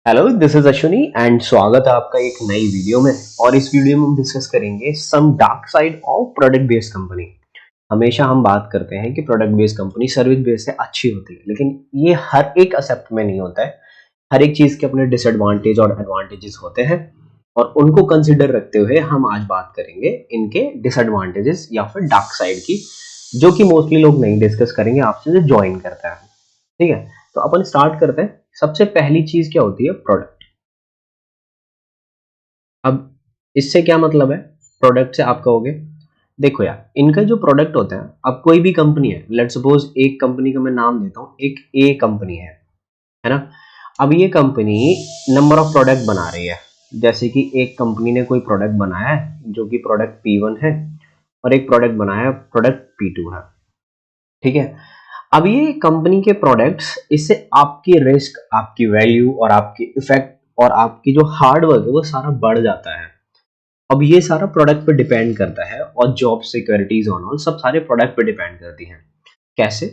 Hello, this is Ashwini and स्वागत है आपका एक नई वीडियो में। और इस वीडियो में हम डिस्कस करेंगे some dark side of product based company. हमेशा हम बात करते हैं कि product based company service based से अच्छी होती है, लेकिन ये हर एक एसेप्ट में नहीं होता है। हर एक चीज के अपने डिसएडवांटेज और एडवांटेजेस होते हैं, और उनको कंसिडर रखते हुए हम आज बात करेंगे इनके डिसएडवांटेजेस या फिर डार्क साइड की, जो कि मोस्टली लोग नहीं डिस्कस करेंगे आपसे जो ज्वाइन करता है। ठीक है, तो अपन स्टार्ट करते हैं। सबसे पहली चीज क्या होती है? प्रोडक्ट। अब इससे क्या मतलब है? प्रोडक्ट से आप कहोगे, देखो यार, इनका जो प्रोडक्ट होता है, अब कोई भी कंपनी है, लेट्स सपोज एक कंपनी का मैं नाम देता हूँ, एक ए कंपनी है ना। अब ये कंपनी नंबर ऑफ प्रोडक्ट बना रही है। जैसे कि एक कंपनी ने कोई प्रोडक्ट बनाया है जो कि प्रोडक्ट P1 है, और एक प्रोडक्ट बनाया है प्रोडक्ट P2 है। ठीक है, अब ये कंपनी के प्रोडक्ट्स, इससे आपकी रिस्क, आपकी वैल्यू और आपकी इफेक्ट और आपकी जो हार्ड वर्क है वो सारा बढ़ जाता है। अब ये सारा प्रोडक्ट पे डिपेंड करता है, और जॉब सिक्योरिटीज ऑन सब सारे प्रोडक्ट पे डिपेंड करती हैं। कैसे?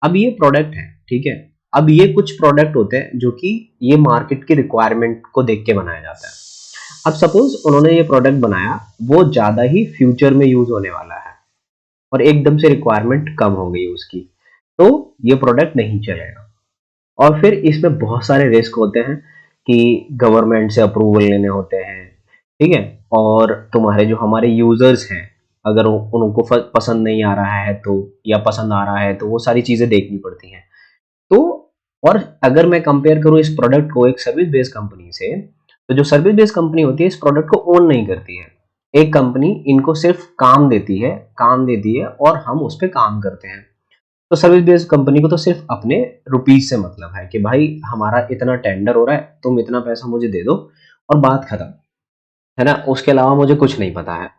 अब ये प्रोडक्ट है, ठीक है। अब ये कुछ प्रोडक्ट होते हैं जो कि ये मार्केट की रिक्वायरमेंट को देख के बनाया जाता है। अब सपोज उन्होंने ये प्रोडक्ट बनाया, वो ज्यादा ही फ्यूचर में यूज होने वाला है, और एकदम से रिक्वायरमेंट कम हो गई उसकी, तो ये प्रोडक्ट नहीं चलेगा। और फिर इसमें बहुत सारे रिस्क होते हैं कि गवर्नमेंट से अप्रूवल लेने होते हैं। ठीक है, और तुम्हारे जो हमारे यूजर्स हैं, अगर उनको पसंद नहीं आ रहा है तो, या पसंद आ रहा है तो, वो सारी चीजें देखनी पड़ती हैं। तो और अगर मैं कंपेयर करूं इस प्रोडक्ट को एक सर्विस बेस्ड कंपनी से, तो जो सर्विस बेस्ड कंपनी होती है इस प्रोडक्ट को ओन नहीं करती है। एक कंपनी इनको सिर्फ काम देती है और हम उस पर काम करते हैं। तो सर्विस बेस्ड कंपनी को तो सिर्फ अपने रुपीज से मतलब है कि भाई हमारा इतना टेंडर हो रहा है, तुम इतना पैसा मुझे दे दो, और बात खत्म, है ना। उसके अलावा मुझे कुछ नहीं पता है।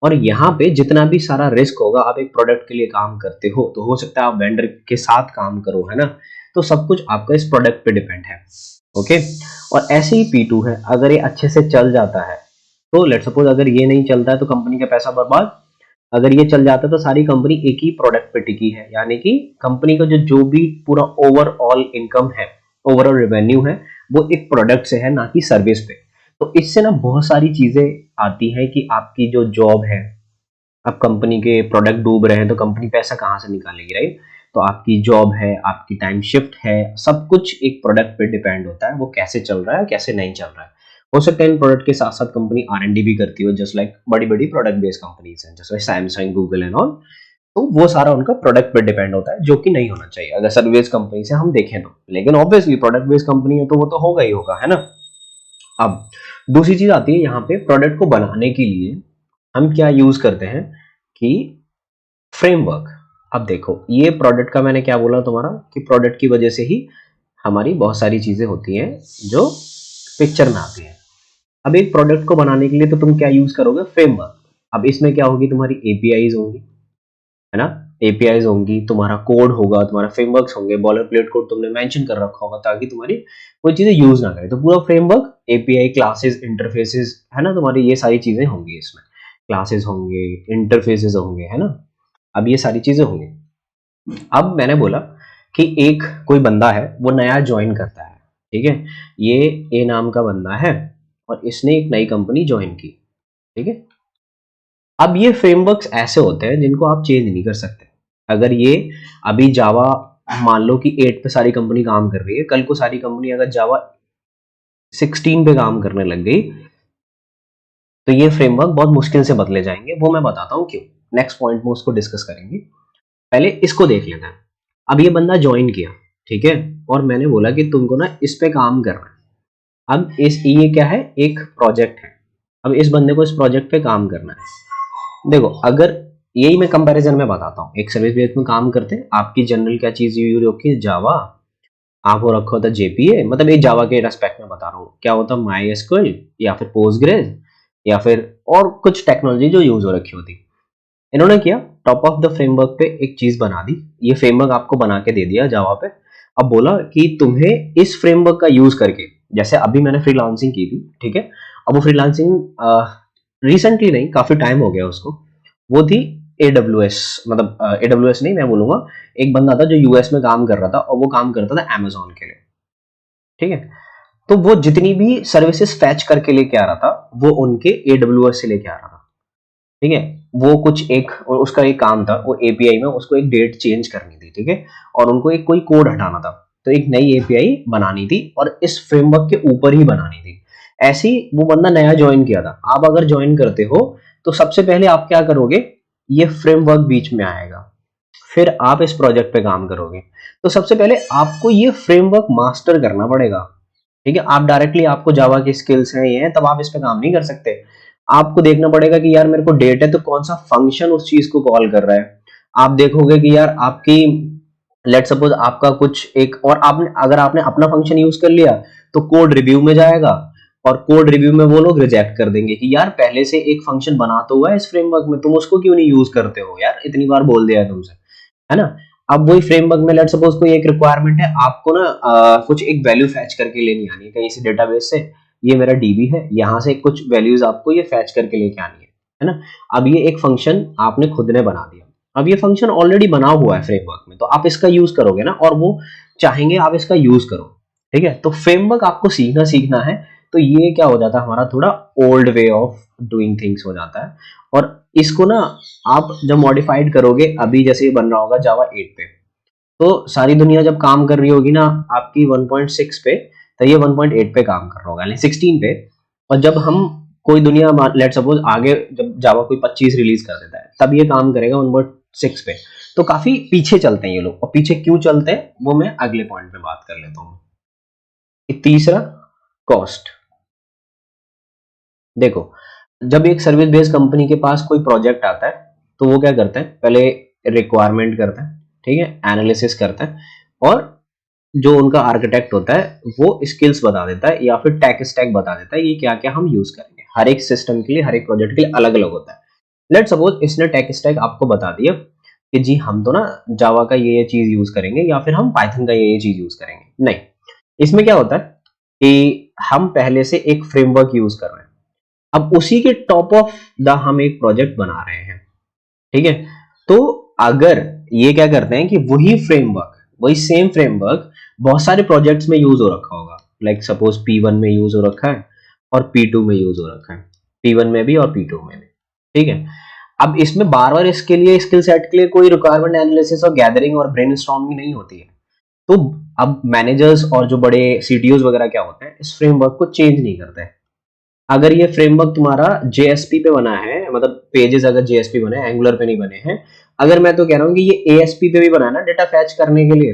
और यहाँ पे जितना भी सारा रिस्क होगा, आप एक प्रोडक्ट के लिए काम करते हो तो हो सकता है आप वेंडर के साथ काम करो, है ना। तो सब कुछ आपका इस प्रोडक्ट पे डिपेंड है। ओके, और ऐसे ही P2 है, अगर ये अच्छे से चल जाता है तो लेट सपोज अगर ये नहीं चलता है तो कंपनी का पैसा बर्बाद। अगर ये चल जाता है तो सारी कंपनी एक ही प्रोडक्ट पे टिकी है, यानी कि कंपनी का जो भी पूरा ओवरऑल इनकम है, ओवरऑल रेवेन्यू है, वो एक प्रोडक्ट से है, ना कि सर्विस पे। तो इससे ना बहुत सारी चीजें आती हैं कि आपकी जो जॉब है, अब कंपनी के प्रोडक्ट डूब रहे हैं तो कंपनी पैसा कहाँ से निकालेगी, राइट। तो आपकी जॉब है, आपकी टाइम शिफ्ट है, सब कुछ एक प्रोडक्ट पे डिपेंड होता है, वो कैसे चल रहा है कैसे नहीं चल रहा है। हो सकता है इन प्रोडक्ट के साथ साथ कंपनी R&D भी करती हो, जस्ट लाइक बड़ी बड़ी प्रोडक्ट बेस्ड कंपनीज हैं जैसे सैमसंग, गूगल एंड ऑल। तो वो सारा उनका प्रोडक्ट पे डिपेंड होता है, जो कि नहीं होना चाहिए अगर सर्विस कंपनी से हम देखें तो। लेकिन ऑब्वियसली प्रोडक्ट बेस्ड कंपनी है तो वो तो होगा ही होगा, है ना। अब दूसरी चीज आती है यहाँ पे, प्रोडक्ट को बनाने के लिए हम क्या यूज करते हैं कि फ्रेमवर्क। अब देखो, ये प्रोडक्ट का मैंने क्या बोला तुम्हारा, कि प्रोडक्ट की वजह से ही हमारी बहुत सारी चीजें होती हैं जो पिक्चर में आती हैं। अब एक प्रोडक्ट को बनाने के लिए तो तुम क्या यूज करोगे? फ्रेमवर्क। अब इसमें क्या होगी? तुम्हारी एपीआईज होंगी, है ना। एपीआईज होंगी, तुम्हारा कोड होगा, तुम्हारा फ्रेमवर्क्स होंगे, बॉलर प्लेट कोड तुमने मेंशन कर रखा होगा ताकि तुम्हारी कोई चीजें यूज ना करे। तो पूरा फ्रेमवर्क, एपीआई, क्लासेस, इंटरफेसेस, है ना, तुम्हारी ये सारी चीजें होंगी इसमें। क्लासेस होंगे, इंटरफेसेस होंगे, है ना। अब ये सारी चीजें होंगी। अब मैंने बोला कि एक कोई बंदा है, वो नया ज्वाइन करता है, ठीक है। ये ए नाम का बंदा है, और इसने एक नई कंपनी ज्वाइन की, ठीक है। अब ये फ्रेमवर्क्स ऐसे होते हैं जिनको आप चेंज नहीं कर सकते। अगर ये अभी जावा, मान लो कि 8 पे सारी कंपनी काम कर रही है, कल को सारी कंपनी अगर जावा 16 पे काम करने लग गई, तो ये फ्रेमवर्क बहुत मुश्किल से बदले जाएंगे। वो मैं बताता हूँ क्यों, नेक्स्ट पॉइंट में उसको डिस्कस करेंगे। पहले इसको देख लेते हैं। अब ये बंदा ज्वाइन किया, ठीक है, और मैंने बोला कि तुमको ना इस पे काम करना है। अब इस ये क्या है? एक प्रोजेक्ट है। अब इस बंदे को इस प्रोजेक्ट पे काम करना है। देखो, अगर यही मैं कंपैरिजन में बताता हूँ, एक सर्विस बेस में काम करते हैं, आपकी जनरल क्या चीज यूज होती है? जावा। आपको रखा होता है जेपीए, मतलब एक जावा के रेस्पेक्ट में बता रहा हूँ, क्या होता है? माई एसक्यूएल, या फिर पोस्टग्रेस, या फिर और कुछ टेक्नोलॉजी जो यूज हो रखी होती। इन्होंने किया, टॉप ऑफ द फ्रेमवर्क पे एक चीज बना दी। ये फ्रेमवर्क आपको बना के दे दिया जावा पे। अब बोला कि तुम्हें इस फ्रेमवर्क का यूज करके, जैसे अभी मैंने फ्रीलांसिंग की थी, ठीक है। अब वो फ्रीलांसिंग रिसेंटली नहीं, काफी टाइम हो गया उसको। वो थी AWS, मतलब AWS नहीं, मैं बोलूंगा एक बंदा था जो यूएस में काम कर रहा था, और वो काम करता था Amazon के लिए, ठीक है। तो वो जितनी भी सर्विसेज फैच करके लेके आ रहा था वो उनके AWS से लेके आ रहा था, ठीक है। वो कुछ एक उसका एक काम था, वो एपीआई में उसको एक डेट चेंज करनी थी, ठीक है, और उनको एक कोई कोड हटाना था, तो एक नई एपीआई बनानी थी और इस फ्रेमवर्क के ऊपर ही बनानी थी। ऐसे ही वो बंदा नया ज्वाइन किया था। आप अगर ज्वाइन करते हो तो सबसे पहले आप क्या करोगे, ये फ्रेमवर्क बीच में आएगा, फिर आप इस प्रोजेक्ट पे काम करोगे। तो सबसे पहले आपको ये फ्रेमवर्क मास्टर करना पड़ेगा, ठीक है। आप डायरेक्टली, आपको जावा की स्किल्स हैं ये हैं, तब आप इस पे काम नहीं कर सकते। आपको देखना पड़ेगा कि यार मेरे को डेट है तो कौन सा फंक्शन उस चीज को कॉल कर रहा है। आप देखोगे कि यार आपकी, लेट सपोज आपका कुछ एक, और आपने अगर आपने अपना फंक्शन यूज कर लिया तो कोड रिव्यू में जाएगा, और कोड रिव्यू में वो लोग रिजेक्ट कर देंगे कि यार पहले से एक फंक्शन बना तो हुआ है इस फ्रेमवर्क में, तुम उसको क्यों नहीं यूज करते हो यार, इतनी बार बोल दिया है तुमसे, है ना। अब वही फ्रेमवर्क में लेट सपोज कोई एक रिक्वायरमेंट है, आपको ना कुछ एक वैल्यू फैच करके लेनी आनी है कहीं से डेटाबेस से। ये मेरा डीबी है, यहाँ से कुछ वैल्यूज आपको ये फैच करके लेके आनी है ना। अब ये एक फंक्शन आपने खुद ने बना दिया, अब ये फंक्शन ऑलरेडी बना हुआ है फ्रेमवर्क में, तो आप इसका यूज करोगे ना, और वो चाहेंगे आप इसका यूज करो, ठीक है। तो फ्रेमवर्क आपको सीखना सीखना है, तो ये क्या हो जाता है, हमारा थोड़ा old way of doing things हो जाता है। और इसको ना आप जब मॉडिफाइड करोगे, अभी जैसे ये बन रहा होगा जावा 8 पे, तो सारी दुनिया जब काम कर रही होगी ना आपकी 1.6 पे, तो ये 1.8 पे काम कर रहा होगा, यानी 16 पे। और जब हम कोई दुनिया लेट सपोज आगे जब जावा कोई 25 रिलीज कर देता है, तब ये काम करेगा 1.6 पे। तो काफी पीछे चलते हैं ये लोग, और पीछे क्यों चलते हैं वो मैं अगले पॉइंट पे बात कर लेता हूँ। तीसरा, कॉस्ट। देखो, जब एक सर्विस बेस्ड कंपनी के पास कोई प्रोजेक्ट आता है, तो वो क्या करते हैं, पहले रिक्वायरमेंट करते हैं, ठीक है, एनालिसिस करते हैं, और जो उनका आर्किटेक्ट होता है वो स्किल्स बता देता है या फिर टेक स्टैक बता देता है, ये क्या क्या हम यूज करेंगे। हर एक सिस्टम के लिए, हर एक प्रोजेक्ट के लिए अलग अलग होता है। लेट सपोज इसने टेक स्टैक आपको बता दिया कि जी हम तो ना जावा का ये चीज यूज करेंगे, या फिर हम पाइथन का ये चीज यूज करेंगे। नहीं, इसमें क्या होता है कि हम पहले से एक फ्रेमवर्क यूज कर रहे हैं, अब उसी के टॉप ऑफ द हम एक प्रोजेक्ट बना रहे हैं, ठीक है। तो अगर ये क्या करते हैं कि वही फ्रेमवर्क, वही सेम फ्रेमवर्क बहुत सारे प्रोजेक्ट्स में यूज हो रखा होगा, लाइक सपोज P1 में यूज हो रखा है और P2 में यूज हो रखा है, P1 में भी और P2 में भी, ठीक है। अब इसमें बार बार इसके लिए, स्किल सेट के लिए कोई रिक्वायरमेंट एनालिसिस और गैदरिंग और ब्रेनस्टॉर्मिंग नहीं होती है। तो अब मैनेजर्स और जो बड़े सीटीओज वगैरह क्या होते हैं, इस फ्रेमवर्क को चेंज नहीं करते हैं। अगर ये फ्रेमवर्क तुम्हारा जेएसपी पे बना है, मतलब पेजेस अगर जेएसपी बने हैं, एंगुलर पे नहीं बने हैं, अगर मैं तो कह रहा हूँ कि ये एएसपी पे भी बना है ना डेटा फैच करने के लिए,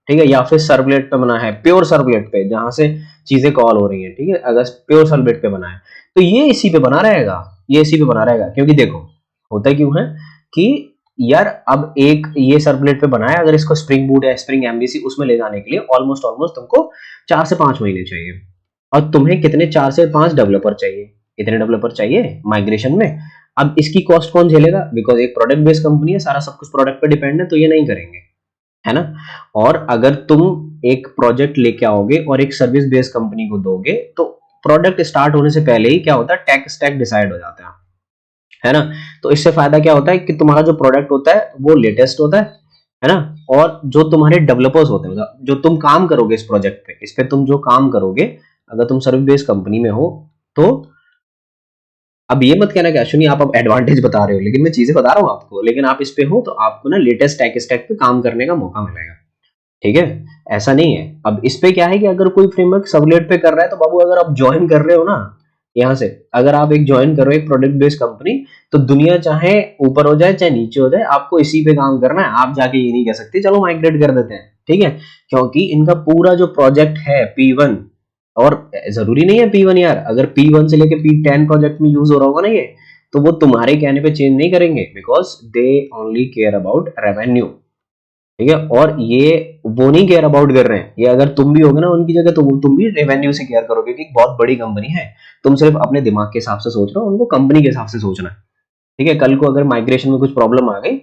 ठीक है, या फिर सर्वलेट पे बना है, प्योर सर्वलेट पे जहां से चीजें कॉल हो रही है, ठीक है, अगर प्योर सर्वलेट पे बना है तो ये इसी पे बना रहेगा, ये इसी पे बना रहेगा। क्योंकि देखो, होता क्यों है कि यार अब एक ये सर्वलेट पे बना है, अगर इसको स्प्रिंग बूट या स्प्रिंग एमवीसी उसमें ले जाने के लिए ऑलमोस्ट ऑलमोस्ट तुमको 4 से 5 महीने चाहिए, और तुम्हें कितने 4 से 5 डेवलपर चाहिए, इतने डेवलपर चाहिए माइग्रेशन में। अब इसकी कॉस्ट कौन झेलेगा, बिकॉज एक प्रोडक्ट बेस्ड कंपनी है, सारा सब कुछ प्रोडक्ट पे डिपेंड है, तो ये नहीं करेंगे, है ना। और अगर तुम एक प्रोजेक्ट लेके आओगे और एक सर्विस बेस्ड कंपनी को दोगे, तो प्रोडक्ट स्टार्ट होने से पहले ही क्या होता है, टेक स्टैक डिसाइड हो जाता है ना। तो इससे फायदा क्या होता है कि तुम्हारा जो प्रोडक्ट होता है वो लेटेस्ट होता है ना। और जो तुम्हारे डेवलपर्स होते हैं, मतलब जो तुम काम करोगे इस प्रोजेक्ट पे, इस पे तुम जो काम करोगे, अगर तुम सर्विस बेस्ड कंपनी में हो, तो अब ये मत कहना कि अश्विनी आप अब एडवांटेज बता रहे हो, लेकिन मैं चीजें बता रहा हूँ आपको, लेकिन आप इस पे हो तो आपको ना लेटेस्ट टेक स्टैक पे काम करने का मौका मिलेगा, ठीक है। ऐसा नहीं है। अब इस पे क्या है कि अगर कोई फ्रेमवर्क सबलेट पे कर रहा है, तो बाबू अगर आप ज्वाइन कर रहे हो ना, यहाँ से अगर आप एक ज्वाइन कर रहे हो एक प्रोडक्ट बेस्ड कंपनी, तो दुनिया चाहे ऊपर हो जाए चाहे नीचे हो जाए, आपको इसी पे काम करना है। आप जाके ये नहीं कह सकते चलो माइग्रेट कर देते हैं, ठीक है, क्योंकि इनका पूरा जो प्रोजेक्ट है P1, और जरूरी नहीं है P1 यार, अगर P1 से लेके P10 प्रोजेक्ट में यूज हो रहा होगा ना ये, तो वो तुम्हारे कहने पे चेंज नहीं करेंगे, because they only care about revenue, ठीक है। और ये वो नहीं केयर अबाउट कर रहे हैं, ये अगर तुम भी होगे ना उनकी जगह, तो तुम भी रेवेन्यू से केयर करोगे, कि बहुत बड़ी कंपनी है, तुम सिर्फ अपने दिमाग के हिसाब से सोच रहे हो, उनको कंपनी के हिसाब से सोचना है, ठीक है। कल को अगर माइग्रेशन में कुछ प्रॉब्लम आ गई,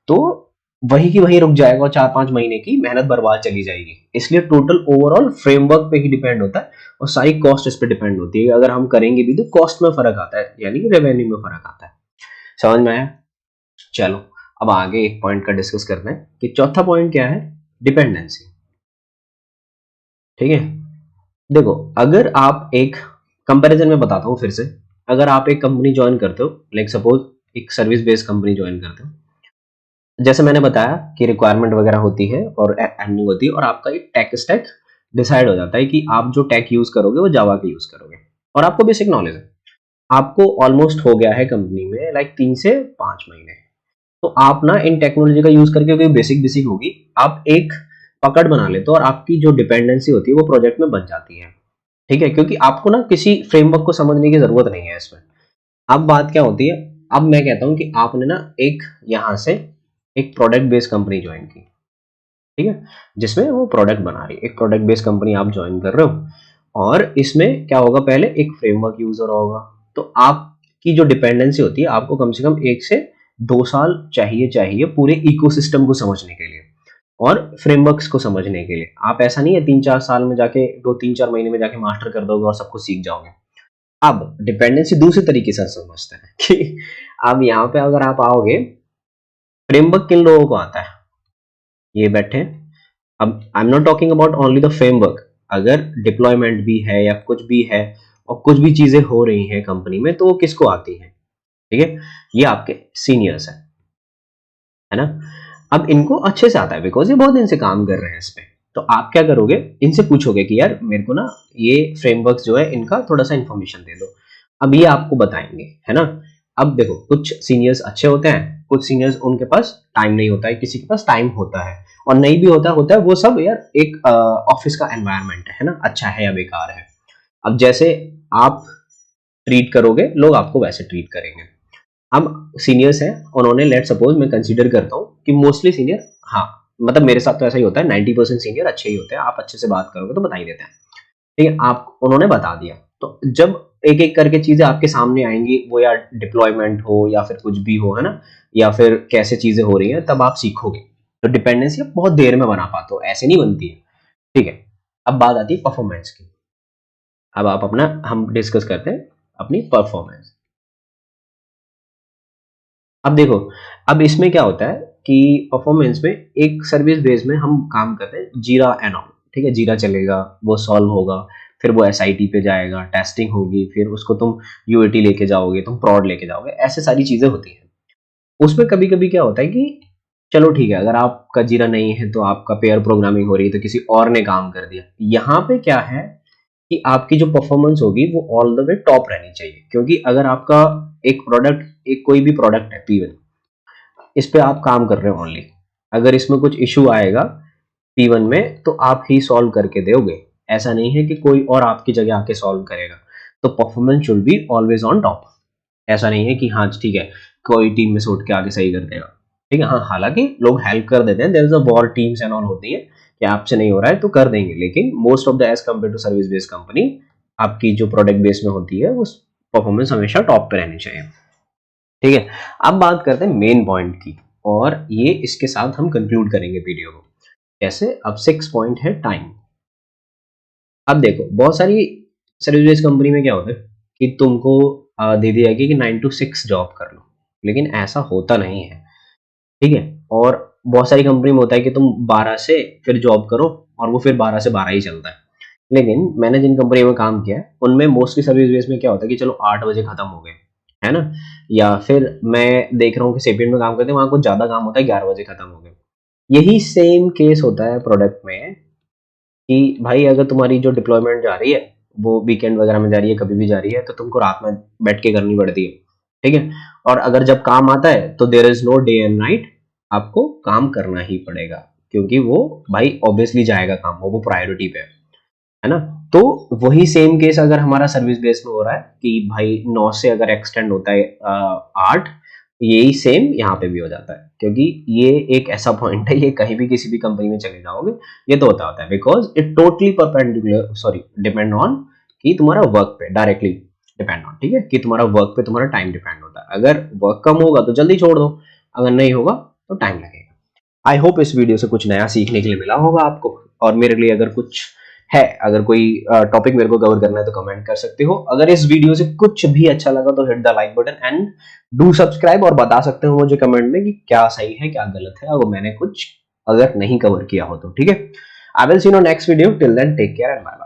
तो वही की वही रुक जाएगा, और 4-5 महीने की मेहनत बर्बाद चली जाएगी। इसलिए टोटल ओवरऑल फ्रेमवर्क पे ही डिपेंड होता है, और सारी कॉस्ट इस पे डिपेंड होती है। अगर हम करेंगे भी तो कॉस्ट में फर्क आता है, यानी कि रेवेन्यू में फर्क आता है। समझ में आया? चलो, अब आगे एक पॉइंट का डिस्कस करते हैं कि चौथा पॉइंट क्या है, डिपेंडेंसी, ठीक है। देखो, अगर आप एक कंपैरिजन में बताता हूँ फिर से, अगर आप एक कंपनी ज्वाइन करते हो, लाइक सपोज एक सर्विस बेस्ड कंपनी ज्वाइन करते हो, जैसे मैंने बताया कि रिक्वायरमेंट वगैरह होती है और एंडिंग होती है और आपका एक टेक स्टैक डिसाइड हो जाता है कि आप जो टेक यूज करोगे वो जावा का यूज करोगे और आपको बेसिक नॉलेज है। आपको ऑलमोस्ट हो गया है कंपनी में लाइक 3 से 5 महीने, तो आप ना इन टेक्नोलॉजी का यूज करके कोई बेसिक बेसिक होगी, आप एक पकड़ बना लेते हो और आपकी जो डिपेंडेंसी होती है वो प्रोजेक्ट में बन जाती है। ठीक है, क्योंकि आपको ना किसी फ्रेमवर्क को समझने की जरूरत नहीं है इसमें। अब बात क्या होती है, अब मैं कहता हूँ कि आपने ना एक यहाँ से एक प्रोडक्ट बेस्ड कंपनी ज्वाइन की, ठीक है, जिसमें वो प्रोडक्ट बना रही है, एक प्रोडक्ट बेस्ड कंपनी आप ज्वाइन कर रहे हो और इसमें क्या होगा, पहले एक फ्रेमवर्क यूज हो रहा होगा, तो आपकी जो डिपेंडेंसी होती है आपको कम से कम 1 से 2 साल चाहिए चाहिए पूरे इकोसिस्टम को समझने के लिए और फ्रेमवर्क्स को समझने के लिए। आप ऐसा नहीं है 3-4 साल में जाके 2-3-4 महीने में जाके मास्टर कर दोगे और सब कुछ सीख जाओगे। अब डिपेंडेंसी दूसरे तरीके से समझते हैं कि अब यहाँ पे अगर आप आओगे, फ्रेमवर्क किन लोगों को आता है, ये बैठे, अब I am not talking about only the framework, अगर डिप्लॉयमेंट भी है या कुछ भी है और कुछ भी चीजें हो रही हैं कंपनी में तो वो किसको आती है, ठीक है, ये आपके सीनियर्स है ना। अब इनको अच्छे से आता है बिकॉज ये बहुत दिन से काम कर रहे हैं इस पे, तो आप क्या करोगे, इनसे पूछोगे कि यार मेरे को ना ये फ्रेमवर्क जो है इनका थोड़ा सा इन्फॉर्मेशन दे दो, अब ये आपको बताएंगे, है ना। अब देखो, कुछ सीनियर्स अच्छे होते हैं, कुछ सीनियर्स उनके पास टाइम नहीं होता है, किसी के पास टाइम होता है और नहीं भी होता है वो सब यार एक ऑफिस का एनवायरनमेंट है ना, अच्छा है या बेकार है। अब जैसे आप ट्रीट करोगे लोग आपको वैसे ट्रीट करेंगे। अब सीनियर्स हैं, उन्होंने लेट सपोज मैं कंसीडर करता हूँ कि मोस्टली सीनियर, हाँ मतलब मेरे साथ तो ऐसा ही होता है, 90% सीनियर अच्छे ही होते हैं, आप अच्छे से बात करोगे तो बता ही देते हैं। ठीक है, आप उन्होंने बता दिया, तो जब एक एक करके चीजें आपके सामने आएंगी, वो या डिप्लॉयमेंट हो या फिर कुछ भी हो, है ना, या फिर कैसे चीजें हो रही हैं, तब आप सीखोगे। तो डिपेंडेंसी आप बहुत देर में बना पाते हो, ऐसे नहीं बनती है। ठीक है, अब बात आती है परफॉर्मेंस की। अब आप अपना हम डिस्कस करते हैं अपनी परफॉर्मेंस। अब देखो, अब इसमें क्या होता है कि परफॉर्मेंस में एक सर्विस बेस में हम काम करते हैं जीरा एंड ऑल, ठीक है, जीरा चलेगा, वो सॉल्व होगा, फिर वो एसआईटी पे जाएगा, टेस्टिंग होगी, फिर उसको तुम यूएटी लेके जाओगे, तुम प्रॉड लेके जाओगे, ऐसे सारी चीजें होती हैं। उसमें कभी कभी क्या होता है कि चलो ठीक है, अगर आपका जीरा नहीं है तो आपका पेयर प्रोग्रामिंग हो रही है तो किसी और ने काम कर दिया, यहाँ पे क्या है कि आपकी जो परफॉर्मेंस होगी वो ऑल द वे टॉप रहनी चाहिए, क्योंकि अगर आपका एक प्रोडक्ट, एक कोई भी प्रोडक्ट है P1, इस पे आप काम कर रहे हो ओनली, अगर इसमें कुछ इशू आएगा P1 में तो आप ही सॉल्व करके दोगे, ऐसा नहीं है कि कोई और आपकी जगह आके सॉल्व करेगा। तो performance should be always on top, ऐसा नहीं है कि हाँ ठीक है कोई टीम में से उठ के आके सही कर देगा। ठीक है, हाँ हालांकि लोग हेल्प कर देते हैं, there is a war teams and all होती है कि आपसे नहीं हो रहा है तो कर देंगे, लेकिन most of the edge compare to service based company, आपकी जो प्रोडक्ट बेस में होती है वो परफॉर्मेंस हमेशा टॉप पे रहनी चाहिए। ठीक है, अब बात करते हैं मेन पॉइंट की, और ये इसके साथ हम कंक्लूड करेंगे वीडियो को। कैसे, अब 6 पॉइंट है टाइम। अब देखो, बहुत सारी सर्विस बेस्ड कंपनी में क्या होता है कि तुमको दे दिया गया कि 9 to 6 जॉब कर लो, लेकिन ऐसा होता नहीं है। ठीक है, और बहुत सारी कंपनी में होता है कि तुम 12 से फिर जॉब करो और वो फिर 12 से 12 ही चलता है। लेकिन मैंने जिन कंपनी में काम किया है उनमें मोस्टली सर्विस बेस में क्या होता है कि चलो 8 बजे खत्म हो गए, है ना, या फिर मैं देख रहा हूँ कि सेपियन में काम करते हैं वहां कुछ ज्यादा काम होता है, 11 बजे खत्म हो गए। यही सेम केस होता है प्रोडक्ट में कि भाई अगर तुम्हारी जो डिप्लॉयमेंट जा रही है वो वीकेंड वगैरह में जा रही है, कभी भी जा रही है, तो तुमको रात में बैठ के करनी पड़ती है। ठीक है, और अगर जब काम आता है तो there is no day and night, आपको काम करना ही पड़ेगा, क्योंकि वो भाई ऑब्वियसली जाएगा काम, वो प्रायोरिटी पे है ना। तो वही सेम केस अगर हमारा सर्विस बेस में हो रहा है कि भाई 9 से अगर एक्सटेंड होता है 8, यही सेम यहाँ पे भी हो जाता है, क्योंकि ये एक ऐसा पॉइंट है, ये कहीं भी किसी भी कंपनी में चले जाओगे ये तो होता है, because it totally perpendicular sorry depend on कि तुम्हारा वर्क पे डायरेक्टली डिपेंड ऑन, ठीक है, कि तुम्हारा वर्क पे तुम्हारा टाइम डिपेंड होता है। अगर वर्क कम होगा तो जल्दी छोड़ दो, अगर नहीं होगा तो टाइम लगेगा। आई होप इस वीडियो से कुछ नया सीखने के लिए मिला होगा आपको, और मेरे लिए अगर कुछ है, अगर कोई टॉपिक मेरे को कवर करना है तो कमेंट कर सकते हो। अगर इस वीडियो से कुछ भी अच्छा लगा तो hit the like button and do subscribe, और बता सकते हो मुझे कमेंट में कि क्या सही है क्या गलत है, अगर मैंने कुछ अगर नहीं कवर किया हो तो। ठीक है, I will see you next video, till then take care and bye bye.